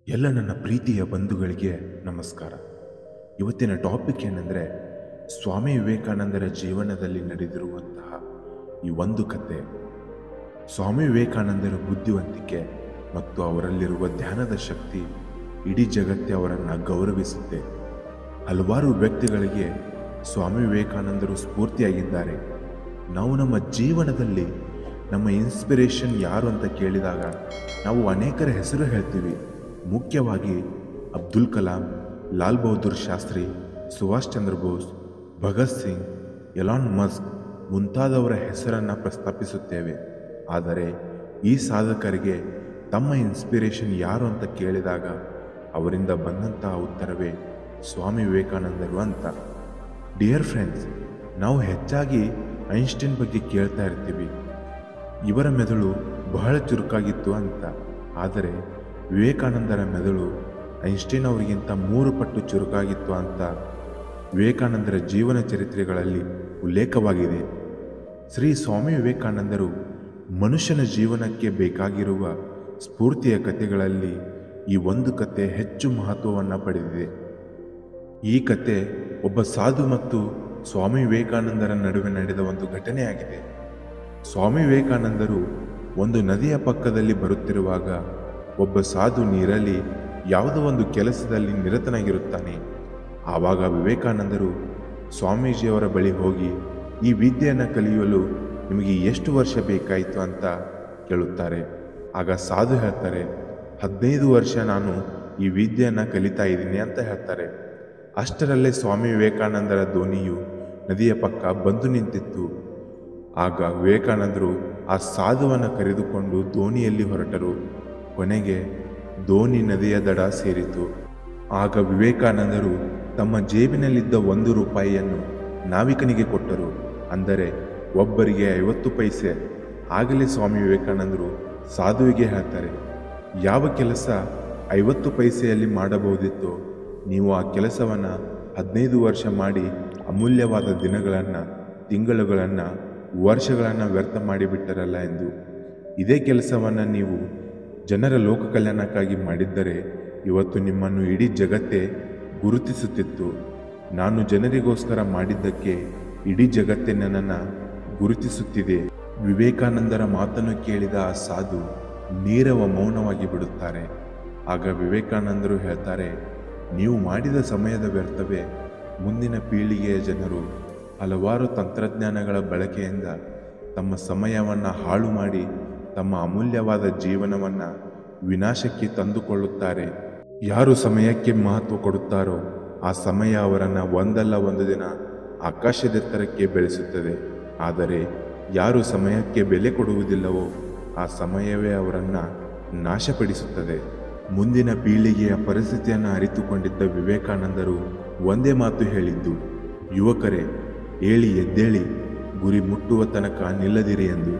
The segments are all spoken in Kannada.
ಎಲ್ಲ ನನ್ನ ಪ್ರೀತಿಯ ಬಂಧುಗಳಿಗೆ ನಮಸ್ಕಾರ. ಇವತ್ತಿನ ಟಾಪಿಕ್ ಏನೆಂದರೆ ಸ್ವಾಮಿ ವಿವೇಕಾನಂದರ ಜೀವನದಲ್ಲಿ ನಡೆದಿರುವಂತಹ ಈ ಒಂದು ಕತೆ. ಸ್ವಾಮಿ ವಿವೇಕಾನಂದರ ಬುದ್ಧಿವಂತಿಕೆ ಮತ್ತು ಅವರಲ್ಲಿರುವ ಧ್ಯಾನದ ಶಕ್ತಿ ಇಡೀ ಜಗತ್ತೇ ಅವರನ್ನು ಗೌರವಿಸುತ್ತೆ. ಹಲವಾರು ವ್ಯಕ್ತಿಗಳಿಗೆ ಸ್ವಾಮಿ ವಿವೇಕಾನಂದರು ಸ್ಫೂರ್ತಿಯಾಗಿದ್ದಾರೆ. ನಾವು ನಮ್ಮ ಜೀವನದಲ್ಲಿ ನಮ್ಮ ಇನ್ಸ್ಪಿರೇಷನ್ ಯಾರು ಅಂತ ಕೇಳಿದಾಗ ನಾವು ಅನೇಕರ ಹೆಸರು ಹೇಳ್ತೀವಿ. ಮುಖ್ಯವಾಗಿ ಅಬ್ದುಲ್ ಕಲಾಂ, ಲಾಲ್ ಬಹದ್ದೂರ್ ಶಾಸ್ತ್ರಿ, ಸುಭಾಷ್ ಚಂದ್ರ ಬೋಸ್, ಭಗತ್ ಸಿಂಗ್, ಎಲಾನ್ ಮಸ್ಕ್ ಮುಂತಾದವರ ಹೆಸರನ್ನು ಪ್ರಸ್ತಾಪಿಸುತ್ತೇವೆ. ಆದರೆ ಈ ಸಾಧಕರಿಗೆ ತಮ್ಮ ಇನ್ಸ್ಪಿರೇಷನ್ ಯಾರು ಅಂತ ಕೇಳಿದಾಗ ಅವರಿಂದ ಬಂದಂತಹ ಉತ್ತರವೇ ಸ್ವಾಮಿ ವಿವೇಕಾನಂದರು ಅಂತ. ಡಿಯರ್ ಫ್ರೆಂಡ್ಸ್, ನಾವು ಹೆಚ್ಚಾಗಿ ಐನ್ಸ್ಟೈನ್ ಬಗ್ಗೆ ಕೇಳ್ತಾ ಇರ್ತೀವಿ. ಇವರ ಮೆದುಳು ಬಹಳ ಚುರುಕಾಗಿತ್ತು ಅಂತ. ಆದರೆ ವಿವೇಕಾನಂದರ ಮೆದುಳು ಐನ್ಸ್ಟೈನ್ ಅವರಿಗಿಂತ 3 ಪಟ್ಟು ಚುರುಕಾಗಿತ್ತು ಅಂತ ವಿವೇಕಾನಂದರ ಜೀವನ ಚರಿತ್ರೆಗಳಲ್ಲಿ ಉಲ್ಲೇಖವಾಗಿದೆ. ಶ್ರೀ ಸ್ವಾಮಿ ವಿವೇಕಾನಂದರು ಮನುಷ್ಯನ ಜೀವನಕ್ಕೆ ಬೇಕಾಗಿರುವ ಸ್ಫೂರ್ತಿಯ ಕಥೆಗಳಲ್ಲಿ ಈ ಒಂದು ಕತೆ ಹೆಚ್ಚು ಮಹತ್ವವನ್ನು ಪಡೆದಿದೆ. ಈ ಕತೆ ಒಬ್ಬ ಸಾಧು ಮತ್ತು ಸ್ವಾಮಿ ವಿವೇಕಾನಂದರ ನಡುವೆ ನಡೆದ ಒಂದು ಘಟನೆಯಾಗಿದೆ. ಸ್ವಾಮಿ ವಿವೇಕಾನಂದರು ಒಂದು ನದಿಯ ಪಕ್ಕದಲ್ಲಿ ಬರುತ್ತಿರುವಾಗ ಒಬ್ಬ ಸಾಧು ನೀರಲ್ಲಿ ಯಾವುದೋ ಒಂದು ಕೆಲಸದಲ್ಲಿ ನಿರತನಾಗಿರುತ್ತಾನೆ. ಆವಾಗ ವಿವೇಕಾನಂದರು ಸ್ವಾಮೀಜಿಯವರ ಬಳಿ ಹೋಗಿ ಈ ವಿದ್ಯೆಯನ್ನು ಕಲಿಯಲು ನಿಮಗೆ ಎಷ್ಟು ವರ್ಷ ಬೇಕಾಯಿತು ಅಂತ ಕೇಳುತ್ತಾರೆ. ಆಗ ಸಾಧು ಹೇಳ್ತಾರೆ, 15 ವರ್ಷ ನಾನು ಈ ವಿದ್ಯೆಯನ್ನು ಕಲಿತಾ ಇದ್ದೀನಿ ಅಂತ ಹೇಳ್ತಾರೆ. ಅಷ್ಟರಲ್ಲೇ ಸ್ವಾಮಿ ವಿವೇಕಾನಂದರ ದೋಣಿಯು ನದಿಯ ಪಕ್ಕ ಬಂದು ನಿಂತಿತ್ತು. ಆಗ ವಿವೇಕಾನಂದರು ಆ ಸಾಧುವನ್ನು ಕರೆದುಕೊಂಡು ದೋಣಿಯಲ್ಲಿ ಹೊರಟರು. ಕೊನೆಗೆ ದೋಣಿ ನದಿಯ ದಡ ಸೇರಿತು. ಆಗ ವಿವೇಕಾನಂದರು ತಮ್ಮ ಜೇಬಿನಲ್ಲಿದ್ದ 1 ರೂಪಾಯಿಯನ್ನು ನಾವಿಕನಿಗೆ ಕೊಟ್ಟರು. ಅಂದರೆ ಒಬ್ಬರಿಗೆ 50 ಪೈಸೆ. ಆಗಲೇ ಸ್ವಾಮಿ ವಿವೇಕಾನಂದರು ಸಾಧುವಿಗೆ ಹೇಳ್ತಾರೆ, ಯಾವ ಕೆಲಸ 50 ಪೈಸೆಯಲ್ಲಿ ಮಾಡಬಹುದಿತ್ತೋ ನೀವು ಆ ಕೆಲಸವನ್ನು 15 ವರ್ಷ ಮಾಡಿ ಅಮೂಲ್ಯವಾದ ದಿನಗಳನ್ನು, ತಿಂಗಳುಗಳನ್ನು, ವರ್ಷಗಳನ್ನು ವ್ಯರ್ಥ ಮಾಡಿಬಿಟ್ಟರಲ್ಲ ಎಂದು. ಇದೇ ಕೆಲಸವನ್ನು ನೀವು ಜನರ ಲೋಕ ಕಲ್ಯಾಣಕ್ಕಾಗಿ ಮಾಡಿದ್ದರೆ ಇವತ್ತು ನಿಮ್ಮನ್ನು ಇಡೀ ಜಗತ್ತೇ ಗುರುತಿಸುತ್ತಿತ್ತು. ನಾನು ಜನರಿಗೋಸ್ಕರ ಮಾಡಿದ್ದಕ್ಕೆ ಇಡೀ ಜಗತ್ತೇ ನನ್ನನ್ನು ಗುರುತಿಸುತ್ತಿದೆ. ವಿವೇಕಾನಂದರ ಮಾತನ್ನು ಕೇಳಿದ ಆ ಸಾಧು ನೀರವ ಮೌನವಾಗಿ ಬಿಡುತ್ತಾರೆ. ಆಗ ವಿವೇಕಾನಂದರು ಹೇಳ್ತಾರೆ, ನೀವು ಮಾಡಿದ ಸಮಯದ ವ್ಯರ್ಥವೇ ಮುಂದಿನ ಪೀಳಿಗೆಯ ಜನರು ಹಲವಾರು ತಂತ್ರಜ್ಞಾನಗಳ ಬಳಕೆಯಿಂದ ತಮ್ಮ ಸಮಯವನ್ನು ಹಾಳು ಮಾಡಿ ತಮ್ಮ ಅಮೂಲ್ಯವಾದ ಜೀವನವನ್ನು ವಿನಾಶಕ್ಕೆ ತಂದುಕೊಳ್ಳುತ್ತಾರೆ. ಯಾರು ಸಮಯಕ್ಕೆ ಮಹತ್ವ ಕೊಡುತ್ತಾರೋ ಆ ಸಮಯ ಅವರನ್ನು ಒಂದಲ್ಲ ಒಂದು ದಿನ ಆಕಾಶದೆತ್ತರಕ್ಕೆ ಬೆಳೆಸುತ್ತದೆ. ಆದರೆ ಯಾರು ಸಮಯಕ್ಕೆ ಬೆಲೆ ಕೊಡುವುದಿಲ್ಲವೋ ಆ ಸಮಯವೇ ಅವರನ್ನು ನಾಶಪಡಿಸುತ್ತದೆ. ಮುಂದಿನ ಪೀಳಿಗೆಯ ಪರಿಸ್ಥಿತಿಯನ್ನು ಅರಿತುಕೊಂಡಿದ್ದ ವಿವೇಕಾನಂದರು ಒಂದೇ ಮಾತು ಹೇಳಿದ್ದು, ಯುವಕರೇ ಏಳಿ ಎದ್ದೇಳಿ, ಗುರಿ ಮುಟ್ಟುವ ತನಕ ನಿಲ್ಲದಿರಿ ಎಂದು.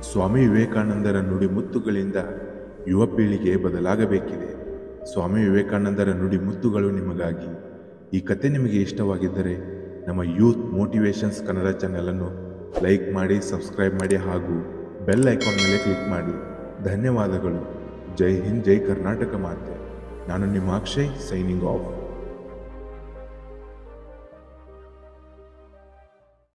ಸ್ವಾಮಿ ವಿವೇಕಾನಂದರ ನುಡಿ ಮುತ್ತುಗಳಿಂದ ಯುವ ಪೀಳಿಗೆ ಬದಲಾಗಬೇಕಿದೆ. ಸ್ವಾಮಿ ವಿವೇಕಾನಂದರ ನುಡಿ ಮುತ್ತುಗಳು ನಿಮಗಾಗಿ. ಈ ಕತೆ ನಿಮಗೆ ಇಷ್ಟವಾಗಿದ್ದರೆ ನಮ್ಮ ಯೂತ್ ಮೋಟಿವೇಶನ್ಸ್ ಕನ್ನಡ ಚಾನೆಲನ್ನು ಲೈಕ್ ಮಾಡಿ, ಸಬ್ಸ್ಕ್ರೈಬ್ ಮಾಡಿ ಹಾಗೂ ಬೆಲ್ ಐಕಾನ್ ಮೇಲೆ ಕ್ಲಿಕ್ ಮಾಡಿ. ಧನ್ಯವಾದಗಳು. ಜೈ ಹಿಂದ್, ಜೈ ಕರ್ನಾಟಕ ಮಾತೆ. ನಾನು ನಿಮ್ಮ ಅಕ್ಷಯ್, ಸೈನಿಂಗ್ ಆಫ್.